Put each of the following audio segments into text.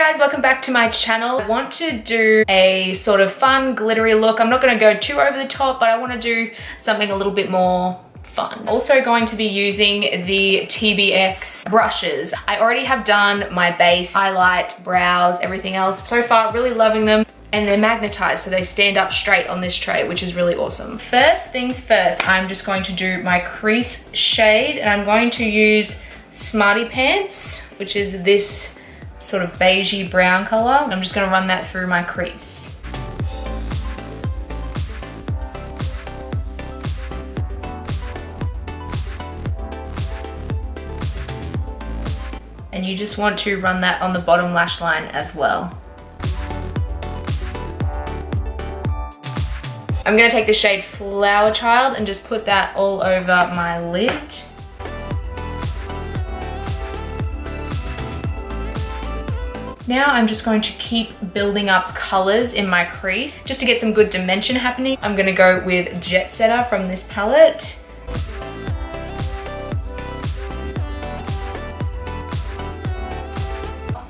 guys, welcome back to my channel. I want to do a sort of fun glittery look. I'm not going to go too over the top, but I want to do something a little bit more fun. Also going to be using the TBX brushes. I already have done my base, highlight, brows, everything else. So far, really loving them. And they're magnetized, so they stand up straight on this tray, which is really awesome. First things first, I'm just going to do my crease shade, and I'm going to use Smarty Pants, which is this sort of beigey brown color. I'm just gonna run that through my crease. And you just want to run that on the bottom lash line as well. I'm gonna take the shade Flower Child and just put that all over my lid. Now I'm just going to keep building up colors in my crease just to get some good dimension happening. I'm gonna go with Jet Setter from this palette.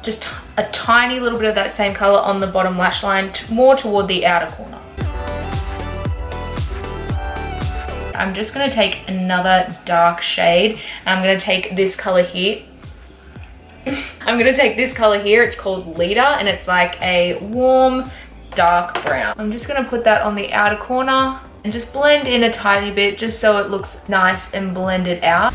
Just a tiny little bit of that same color on the bottom lash line, more toward the outer corner. I'm just gonna take another dark shade, and I'm gonna take this color here. It's called Leader, and it's like a warm, dark brown. I'm just gonna put that on the outer corner and just blend in a tiny bit just so it looks nice and blended out.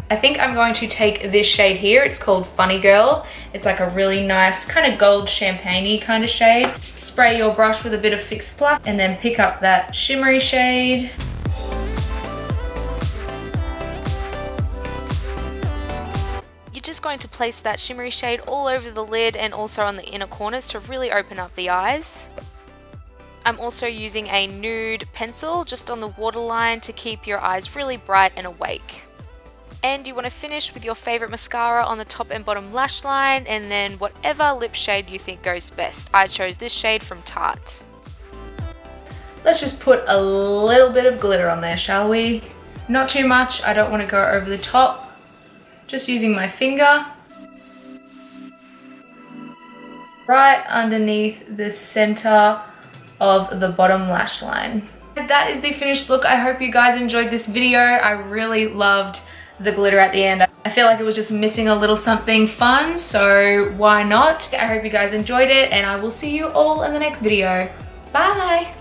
I think I'm going to take this shade here. It's called Funny Girl. It's like a really nice kind of gold champagne-y kind of shade. Spray your brush with a bit of Fix Plus and then pick up that shimmery shade. You're just going to place that shimmery shade all over the lid and also on the inner corners to really open up the eyes. I'm also using a nude pencil just on the waterline to keep your eyes really bright and awake. And you want to finish with your favorite mascara on the top and bottom lash line, and then whatever lip shade you think goes best. I chose this shade from Tarte. Let's just put a little bit of glitter on there, shall we? Not too much, I don't want to go over the top. Just using my finger. Right underneath the center of the bottom lash line. That is the finished look. I hope you guys enjoyed this video. I really loved the glitter at the end. I feel like it was just missing a little something fun, so why not? I hope you guys enjoyed it, and I will see you all in the next video. Bye!